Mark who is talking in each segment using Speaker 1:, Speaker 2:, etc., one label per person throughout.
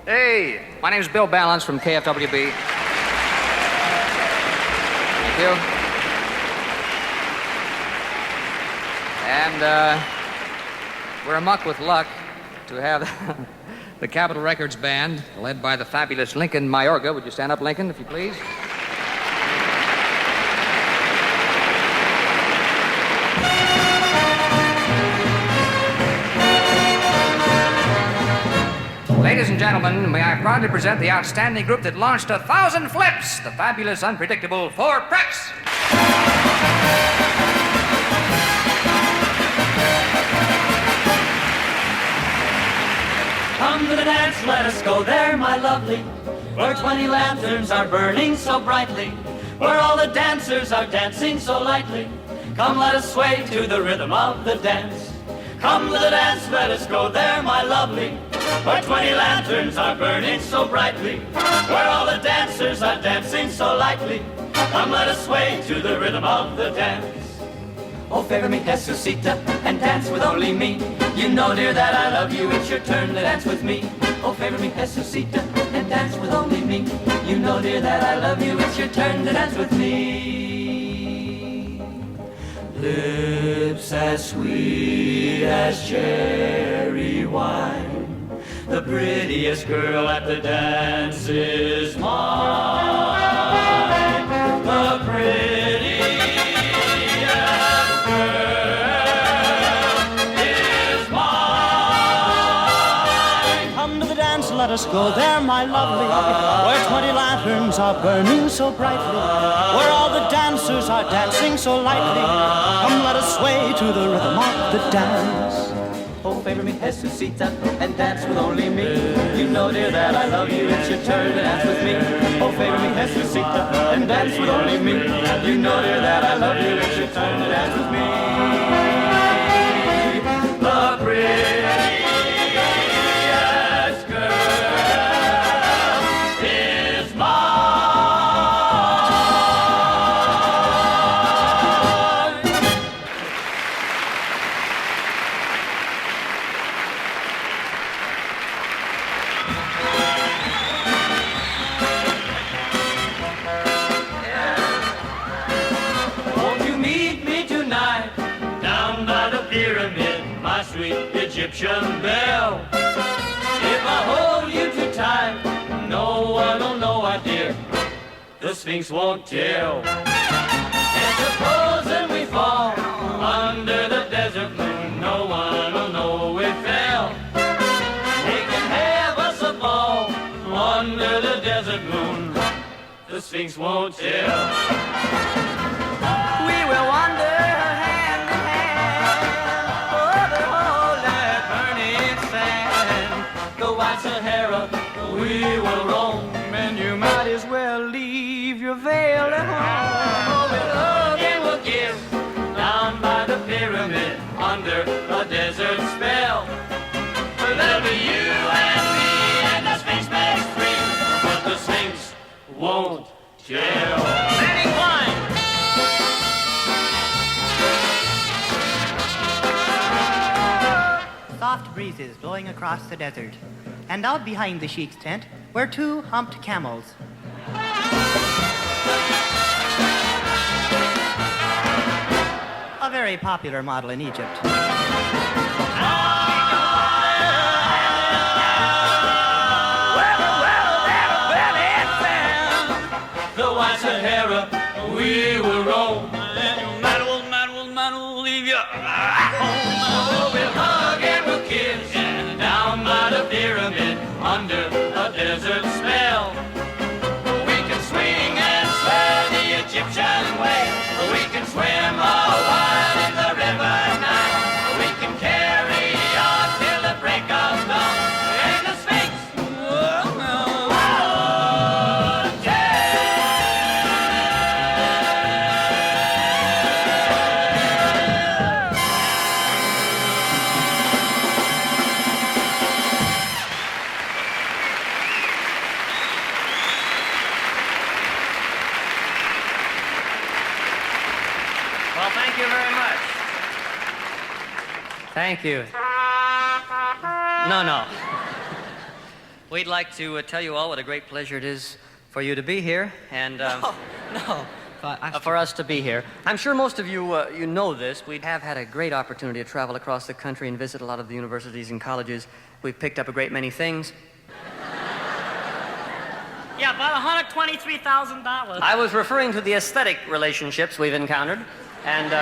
Speaker 1: Hey, my name's Bill Belland from KFWB. Thank you. And we're amuck with luck to have the Capitol Records Band, led by the fabulous Lincoln Mayorga. Would you stand up, Lincoln, if you please? Ladies and gentlemen, may I proudly present the outstanding group that launched 1,000 flips, the fabulous, unpredictable Four Preps.
Speaker 2: Come to the dance, let us go there, my lovely, where 20 lanterns are burning so brightly, where all the dancers are dancing so lightly. Come, let us sway to the rhythm of the dance. Come to the dance, let us go there, my lovely, where 20 lanterns are burning so brightly, where all the dancers are dancing so lightly. Come, let us sway to the rhythm of the dance. Oh, favor me, Jesucita, and dance with only me. You know, dear, that I love you, it's your turn to dance with me. Oh, favor me, Jesucita, and dance with only me. You know, dear, that I love you, it's your turn to dance with me. Lips as sweet as cherry wine, the prettiest girl at the dance is mine. The prettiest girl is mine.
Speaker 3: Come to the dance, let us go there, my lovely, where 20 lanterns are burning so brightly, where all the dancers are dancing so lightly. Come, let us sway to the rhythm of the dance.
Speaker 2: Oh, favor me, Jesucita, and dance with only me. You know, dear, that I love you, it's your turn to dance with me. Oh, favor me, Jesucita, and dance with only me. You know, dear, that I love you, it's your turn to dance with me. The prettiest girl is mine. Egyptian belle. If I hold you too tight, no one will know I did. The Sphinx won't tell. And supposing we fall under the desert moon, no one will know we fell. They can have us a ball under the desert moon. The Sphinx won't tell. We will wander hand in hand over that burning sand. The white Sahara we will roam, and you might as well leave your veil at home. Oh, we'll hug and we'll kiss down by the pyramid under a desert spell. There'll be you and me and the Sphinx makes three, but the Sphinx won't tell. Standing wine.
Speaker 3: Soft breezes blowing across the desert, and out behind the sheik's tent were two humped camels. A very popular model in Egypt.
Speaker 2: The white Sahara we will roam, and your man will leave you home. Oh, we'll hug and we'll kiss down by the pyramid under a desert spell. We can swing and sway the Egyptian way. We can swim a while in the river night. We can carry on till the break of dawn. And the Sphinx
Speaker 1: Thank you very much. Thank you. No.
Speaker 4: We'd like to tell you all what a great pleasure it is for you to be here, and for us to be here. I'm sure most of you you know this. We have had a great opportunity to travel across the country and visit a lot of the universities and colleges. We've picked up a great many things.
Speaker 5: Yeah, about $123,000.
Speaker 4: I was referring to the aesthetic relationships we've encountered, and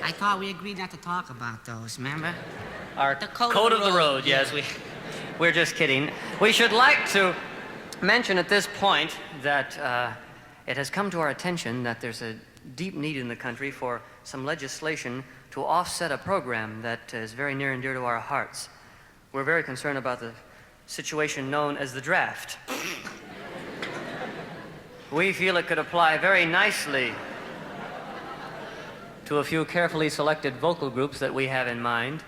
Speaker 5: I thought we agreed not to talk about those, remember?
Speaker 4: our
Speaker 5: The
Speaker 4: code of the road, yes, we're just kidding. We should like to mention at this point that it has come to our attention that there's a deep need in the country for some legislation to offset a program that is very near and dear to our hearts. We're very concerned about the situation known as the draft. We feel it could apply very nicely to a few carefully selected vocal groups that we have in mind.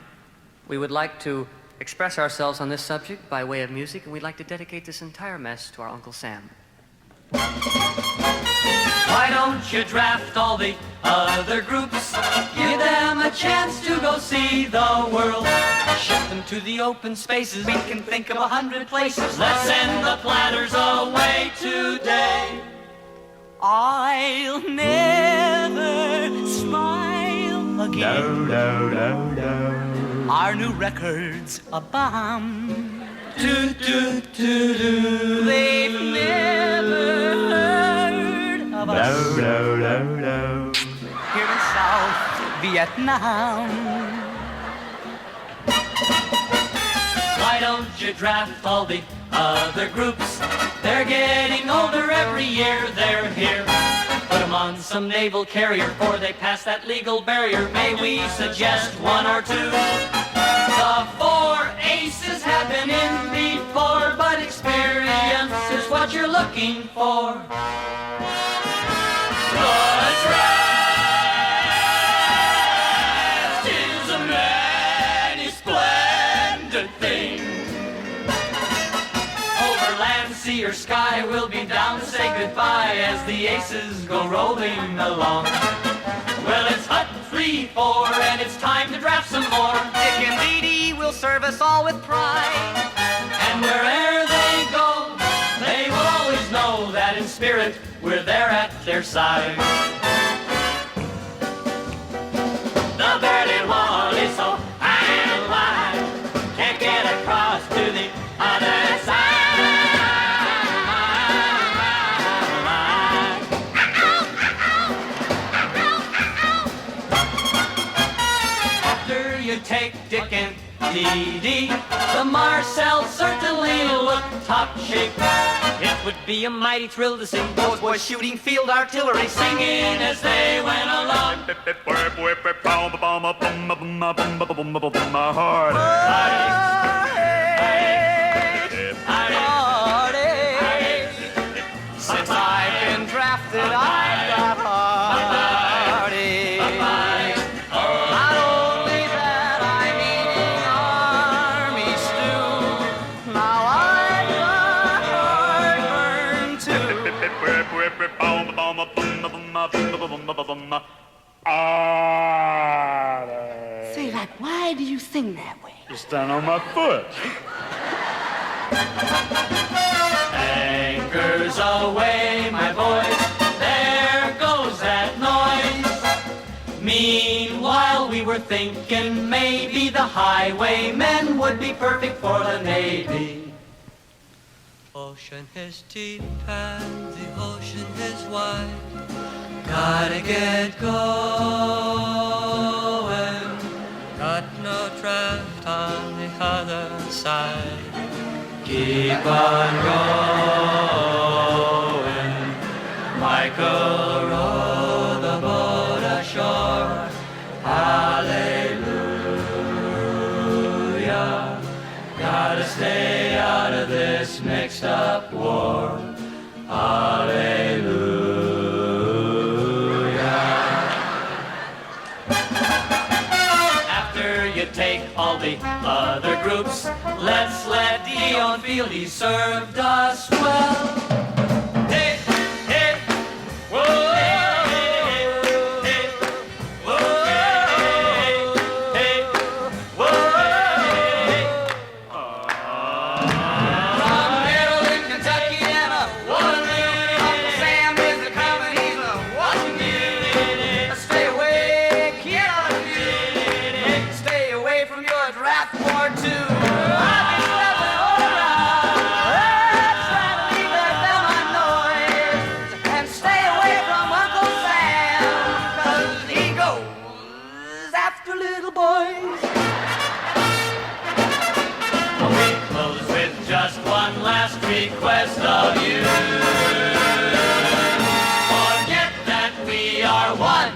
Speaker 4: We would like to express ourselves on this subject by way of music, and we'd like to dedicate this entire mess to our Uncle Sam.
Speaker 2: Why don't you draft all the other groups? Give them a chance to go see the world. Ship them to the open spaces. We can think of 100 places. Let's send the planners away today.
Speaker 3: I'll never smile again.
Speaker 2: No.
Speaker 3: Our new record's a bomb.
Speaker 2: Do, do, do, do.
Speaker 3: They've never heard of us.
Speaker 2: No.
Speaker 3: Here in South Vietnam.
Speaker 2: Why don't you draft all the other groups? They're getting older every year they're here. Put them on some naval carrier before they pass that legal barrier. May we suggest one or two? The 4 aces have been in before, but experience is what you're looking for. The draft is a many splendid thing. Over land, sea, or sky, we'll be down to say goodbye as the aces go rolling along. Well, it's Hut 3-4, and it's time to draft some more.
Speaker 3: Dick and Dee Dee will serve us all with pride.
Speaker 2: And wherever they go, they will always know that in spirit we're there at their side. The Berlin Wall is so high and wide, can't get across to the other side. After you take Dick and Dee Dee, the Marcel certainly look top shape. It would be a mighty thrill to see those boys shooting field artillery, singing as they went along.
Speaker 3: Since I've been drafted, I've got heartache. Not only that, I'm eating army stew. Now I've got heartburn too.
Speaker 5: Say, like, why do you sing that way?
Speaker 6: Just stand on my foot.
Speaker 2: Anchors away, my boys, there goes that noise. Meanwhile, we were thinking maybe the highwaymen would be perfect for the Navy.
Speaker 4: Ocean is deep and the ocean is wide. Gotta get going. Got no draft on the other side. Keep on going. Michael, row the boat ashore. Hallelujah. Gotta stay out of this mixed up war.
Speaker 2: After you take all the other groups, let's let Dion feel he served us well. Hey, hey, whoa, hey, hey, whoa, hey,
Speaker 3: boys.
Speaker 2: We close with just one last request of you. Forget that we are one.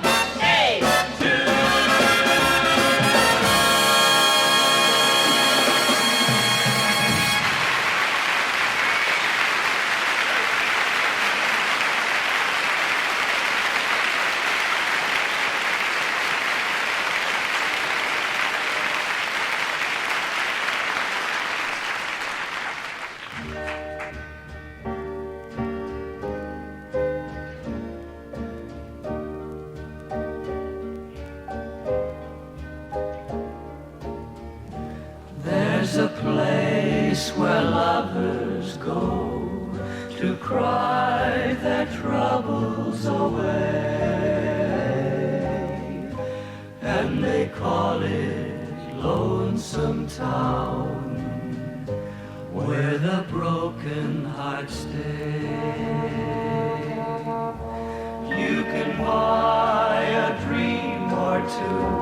Speaker 3: There's a place where lovers go to cry their troubles away, and they call it Lonesome Town, where the broken hearts stay. You can buy a dream or two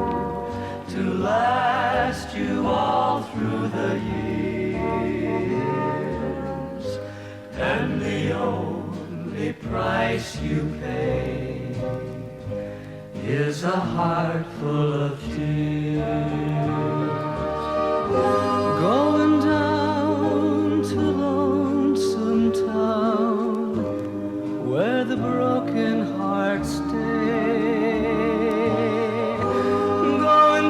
Speaker 3: to last you all through the years, and the only price you pay is a heart full of tears. Going down to Lonesome Town, where the broken hearts stay.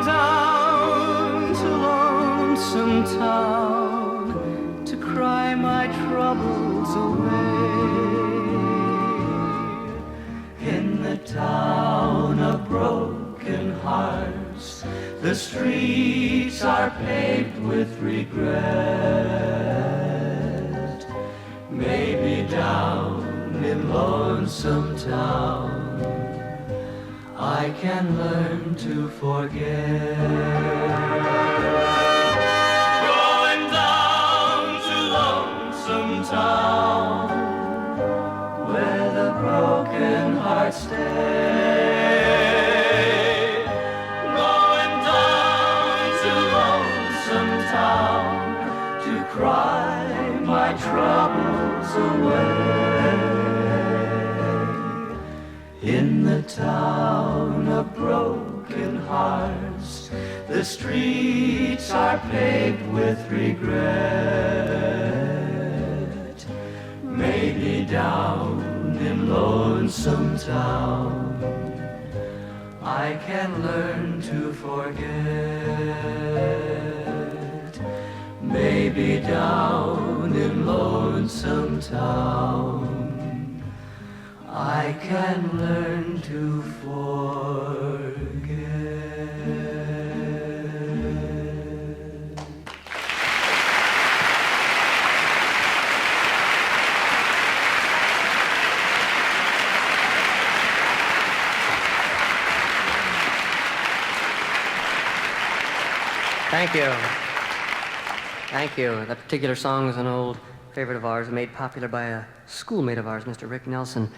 Speaker 3: Down to Lonesome Town to cry my troubles away. In the town of broken hearts, the streets are paved with regret. Maybe down in Lonesome Town I can learn to forget. Going down to Lonesome Town, where the broken hearts stay. Going down to Lonesome Town to cry my troubles away. In the town of broken hearts, the streets are paved with regret. Maybe down in Lonesome Town I can learn to forget. Maybe down in Lonesome Town I can learn to forget.
Speaker 4: Thank you. Thank you. That particular song is an old favorite of ours, made popular by a schoolmate of ours, Mr. Rick Nelson.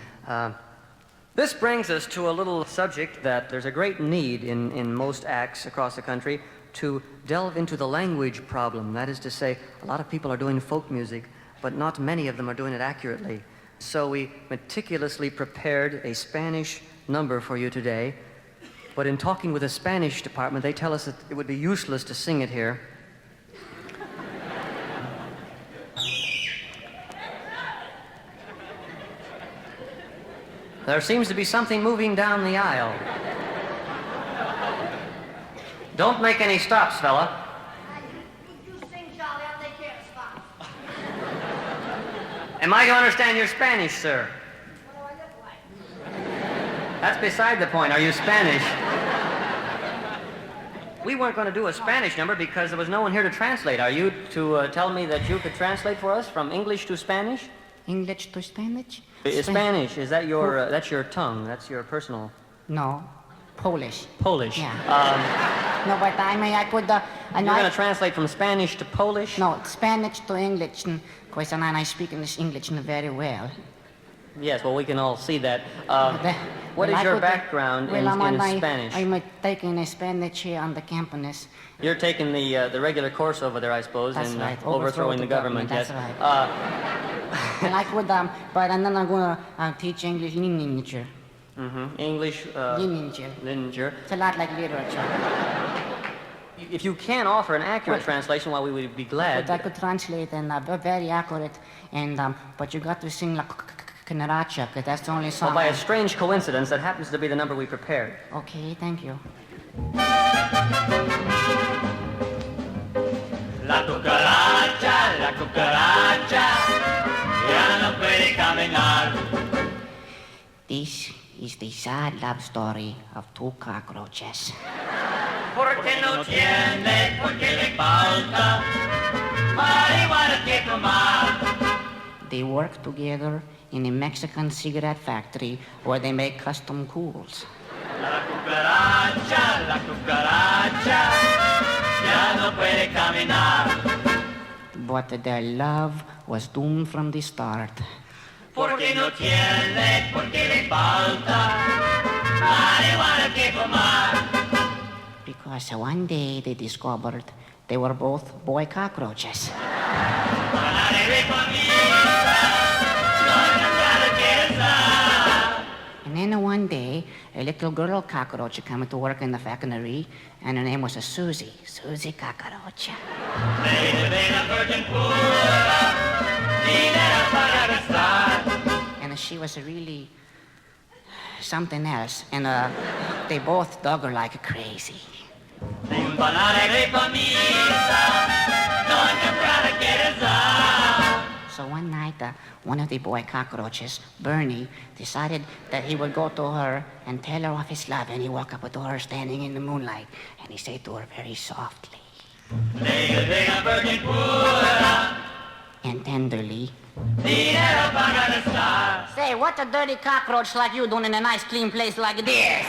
Speaker 4: This brings us to a little subject that there's a great need in most acts across the country to delve into the language problem. That is to say, a lot of people are doing folk music, but not many of them are doing it accurately. So we meticulously prepared a Spanish number for you today. But in talking with the Spanish department, they tell us that it would be useless to sing it here. There seems to be something moving down the aisle. Don't make any stops, fella.
Speaker 6: You sing, Charlie. I'll take care of spots.
Speaker 4: Am I to understand you're Spanish, sir?
Speaker 6: What do I look like?
Speaker 4: That's beside the point. Are you Spanish? We weren't going to do a Spanish number because there was no one here to translate. Are you to tell me that you could translate for us from English to Spanish?
Speaker 5: English to Spanish?
Speaker 4: Spanish, is that your, that's your tongue? That's your personal...
Speaker 5: No, Polish.
Speaker 4: Polish?
Speaker 5: Yeah. No, but I could...
Speaker 4: You're going to translate from Spanish to Polish?
Speaker 5: No, Spanish to English, because I speak English very well.
Speaker 4: Yes, well, we can all see that. What is your background in Spanish?
Speaker 5: I'm taking a Spanish here on the campus.
Speaker 4: You're taking the regular course over there, I suppose,
Speaker 5: That's
Speaker 4: in
Speaker 5: right.
Speaker 4: overthrowing the government.
Speaker 5: That's
Speaker 4: yes.
Speaker 5: right. And I could, but and then I'm going to teach English literature.
Speaker 4: English literature.
Speaker 5: It's a lot like literature.
Speaker 4: If you can offer an accurate translation, well, we would be glad.
Speaker 5: But I could translate and very accurate, and but you got to sing like Canaracha, because that's the only song.
Speaker 4: Well, by a strange coincidence, that happens to be the number we prepared.
Speaker 5: Okay, thank you.
Speaker 2: La cucaracha, ya no puede caminar.
Speaker 5: This is the sad love story of two cockroaches.
Speaker 2: Porque no tiene, porque le falta marihuana que fumar.
Speaker 5: They work together in a Mexican cigarette factory where they make custom cools.
Speaker 2: La cucaracha, ya no puede caminar.
Speaker 5: But their love was doomed from the start.
Speaker 2: Porque no tiene, porque le falta marihuana que fumar.
Speaker 5: Because one day they discovered they were both boy cockroaches. And then one day, a little girl cockroach came to work in the factory, and her name was Suzy Cocroach. And she was really something else, and they both dug her like crazy. So one night, one of the boy cockroaches, Bernie, decided that he would go to her and tell her of his love, and he walked up to her standing in the moonlight, and he said to her very softly and tenderly, say, what's a dirty cockroach like you doing in a nice clean place like this?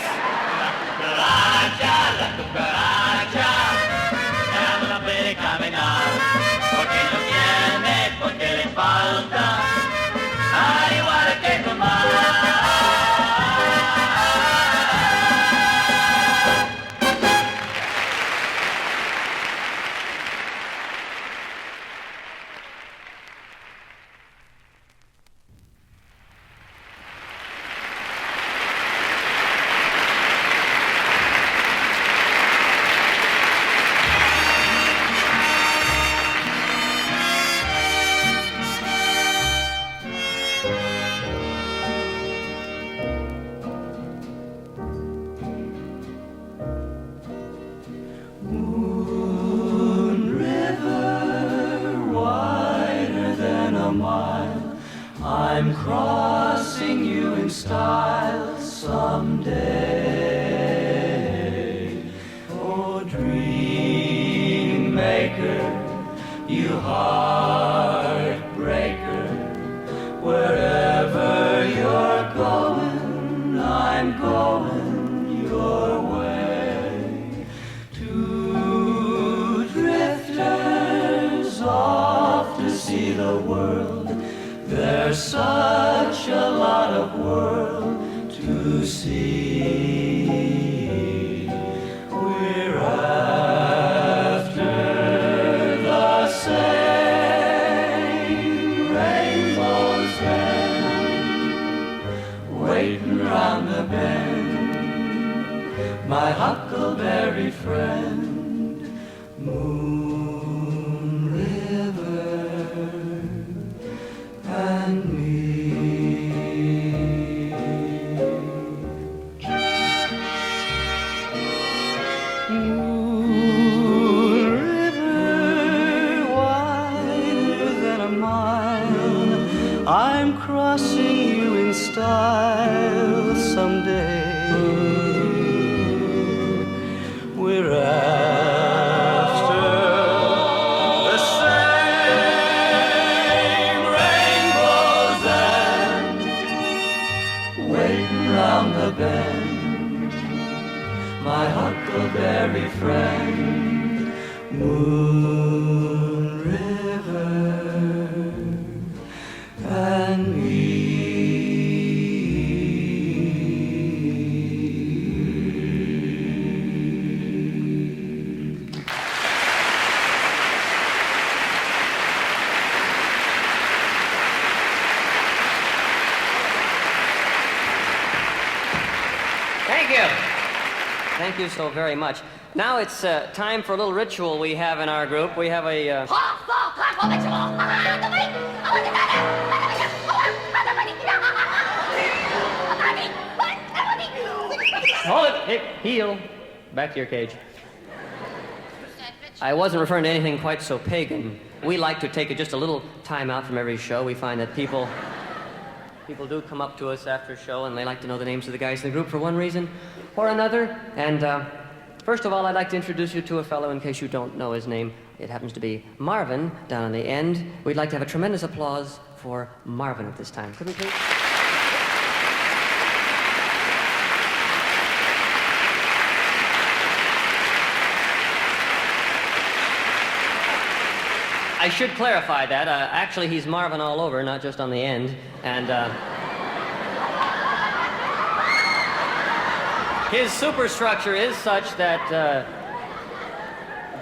Speaker 2: I'm crossing you in style someday. Oh, dream maker, you heartbreaker, wherever you're going, I'm going your way. Two drifters off to see the world. There's such a lot of world to see. We're after the same rainbows then, waiting round the bend, my huckleberry friend, Moon River. And me. Moon River, wider than a mile, I'm crossing you in style someday. We're bend, my huckleberry friend, Moon River, and me.
Speaker 4: Thank you so very much. Now it's time for a little ritual we have in our group. We have a... Hold it! Hey, heel. Back to your cage. I wasn't referring to anything quite so pagan. We like to take just a little time out from every show. We find that people do come up to us after a show and they like to know the names of the guys in the group for one reason or another. And first of all, I'd like to introduce you to a fellow in case you don't know his name. It happens to be Marvin down on the end. We'd like to have a tremendous applause for Marvin at this time. Could we please? I should clarify that. Actually, he's Marvin all over, not just on the end. And his superstructure is such that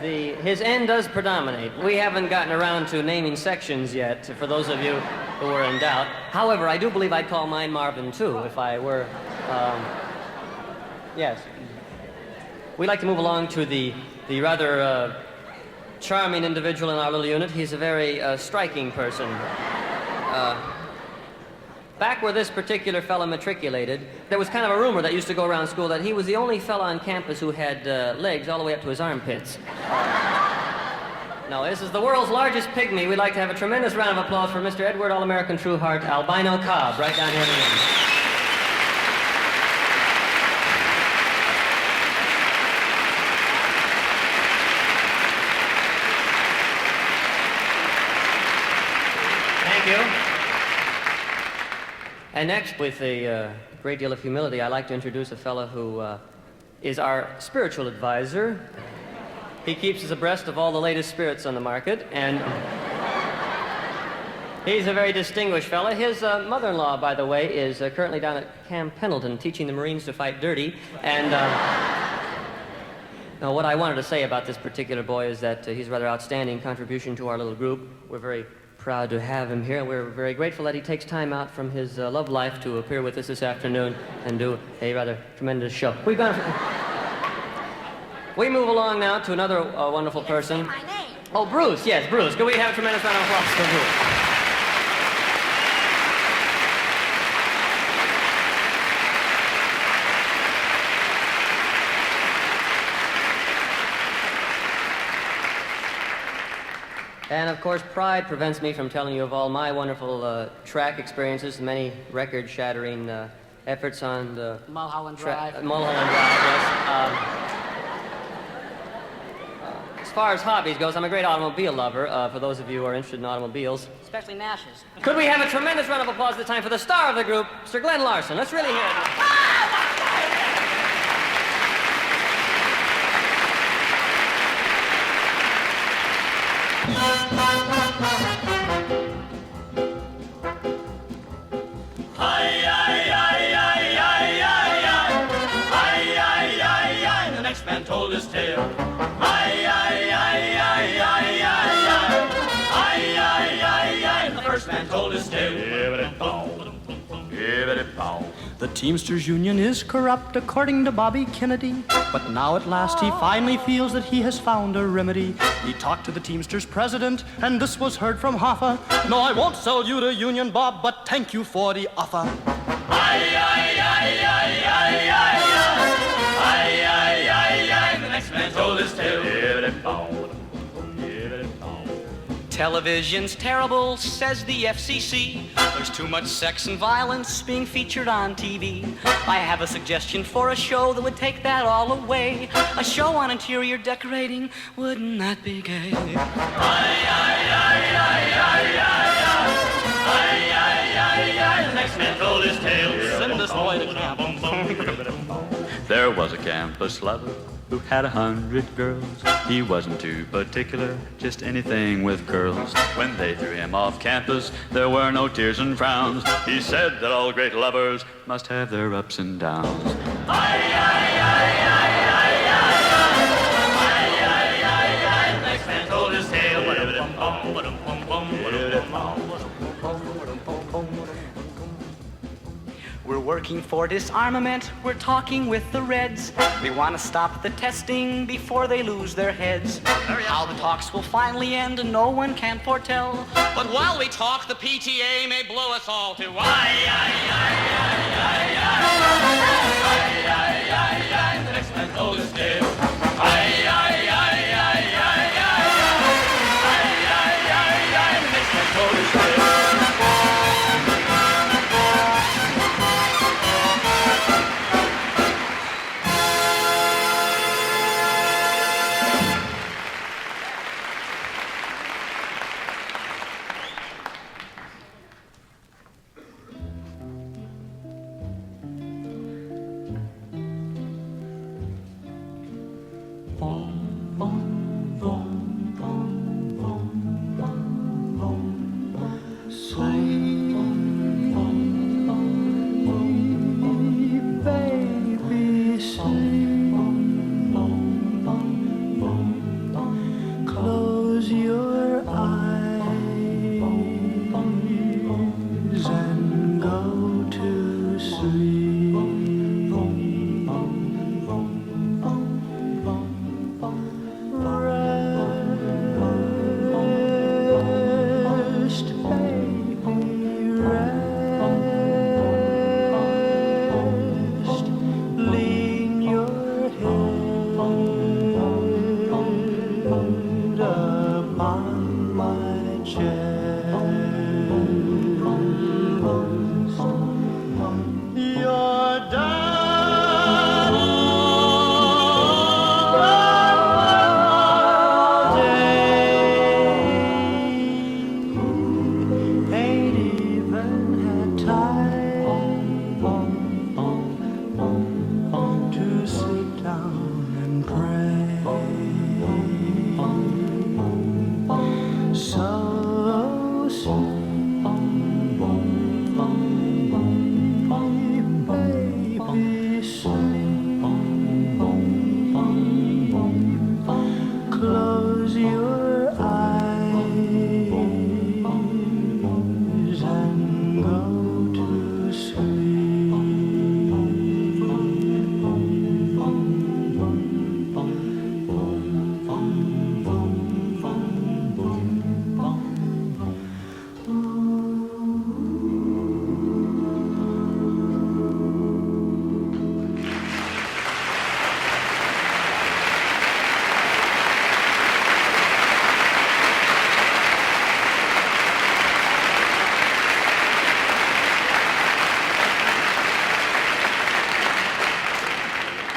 Speaker 4: his end does predominate. We haven't gotten around to naming sections yet, for those of you who are in doubt. However, I do believe I'd call mine Marvin, too, if I were... yes. We'd like to move along to the rather... charming individual in our little unit. He's a very striking person. Back where this particular fellow matriculated, there was kind of a rumor that used to go around school that he was the only fellow on campus who had legs all the way up to his armpits. No, this is the world's largest pygmy. We'd like to have a tremendous round of applause for Mr. Edward All-American True Heart Albino Cobb, right down here at the end. And next, with a great deal of humility, I'd like to introduce a fellow who is our spiritual advisor. He keeps us abreast of all the latest spirits on the market, and he's a very distinguished fellow. His mother-in-law, by the way, is currently down at Camp Pendleton teaching the Marines to fight dirty. And now, what I wanted to say about this particular boy is that he's a rather outstanding contribution to our little group. We're very proud to have him here. We're very grateful that he takes time out from his love life to appear with us this afternoon and do a rather tremendous show. We move along now to another wonderful person.
Speaker 6: My name.
Speaker 4: Oh, Bruce. Yes, Bruce. Can we have a tremendous round of applause for Bruce? And, of course, pride prevents me from telling you of all my wonderful track experiences, many record-shattering efforts on the...
Speaker 5: Mulholland Drive.
Speaker 4: Mulholland Drive, yes. As far as hobbies goes, I'm a great automobile lover, for those of you who are interested in automobiles.
Speaker 5: Especially Nash's.
Speaker 4: Could we have a tremendous round of applause this time for the star of the group, Sir Glen Larson? Let's really hear it.
Speaker 2: The next man told his tale. The first man told his tale.
Speaker 3: The Teamsters Union is corrupt, according to Bobby Kennedy. But now at last he finally feels that he has found a remedy. He talked to the Teamsters president, and this was heard from Hoffa. No, I won't sell you to Union, Bob, but thank you for the offer.
Speaker 2: The next man told his tale.
Speaker 7: Television's terrible, says the FCC. There's too much sex and violence being featured on TV. I have a suggestion for a show that would take that all away. A show on interior decorating, wouldn't that be gay?
Speaker 2: The next man told his tale.
Speaker 7: Send this boy to camp.
Speaker 8: There was a campus lover who had 100 girls. He wasn't too particular, just anything with girls. When they threw him off campus, there were no tears and frowns. He said that all great lovers must have their ups and downs.
Speaker 2: The next man told his tale.
Speaker 3: We're working
Speaker 7: working for disarmament, we're talking with the Reds. We want to stop the testing before they lose their heads. How the talks will finally end, no one can foretell.
Speaker 9: But while we talk, the PTA may blow us all to the next man goes dead.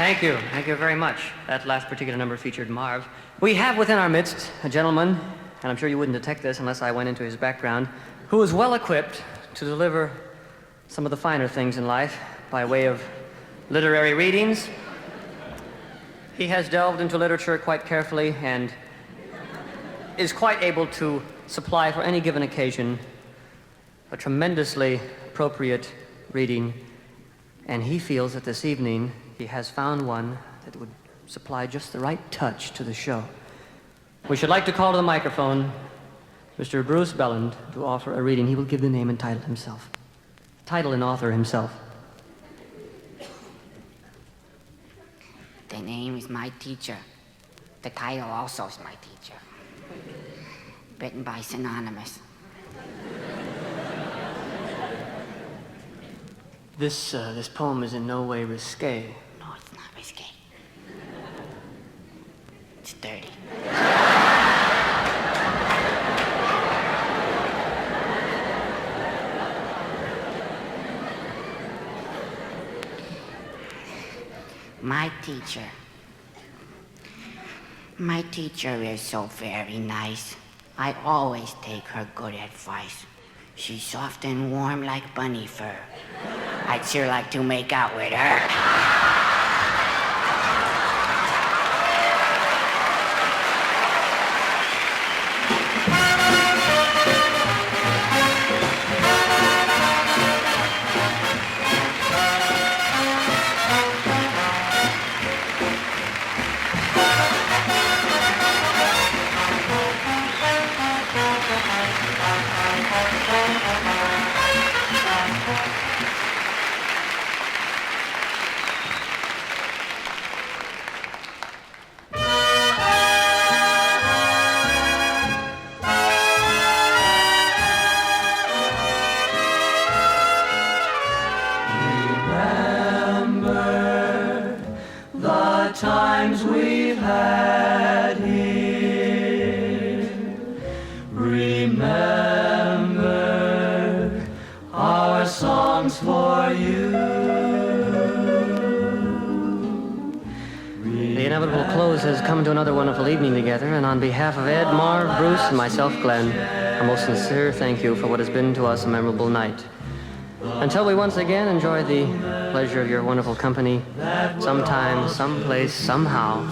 Speaker 4: Thank you. Thank you very much. That last particular number featured Marv. We have within our midst a gentleman, and I'm sure you wouldn't detect this unless I went into his background, who is well equipped to deliver some of the finer things in life by way of literary readings. He has delved into literature quite carefully and is quite able to supply for any given occasion a tremendously appropriate reading, and he feels that this evening he has found one that would supply just the right touch to the show. We should like to call to the microphone Mr. Bruce Belland to offer a reading. He will give the name and title himself. Title and author himself.
Speaker 5: The name is My Teacher. The title also is My Teacher. Written by Synonymous.
Speaker 4: This poem is in no way risque.
Speaker 5: No, it's not risque. It's dirty. My teacher. My teacher is so very nice. I always take her good advice. She's soft and warm like bunny fur. I'd sure like to make out with her.
Speaker 2: had here. Remember our songs for you.
Speaker 4: The inevitable close has come to another wonderful evening together, and on behalf of Ed, Marv, Bruce, and myself, Glen, a most sincere thank you for what has been to us a memorable night. Until we once again enjoy the pleasure of your wonderful company, sometime, someplace, somehow.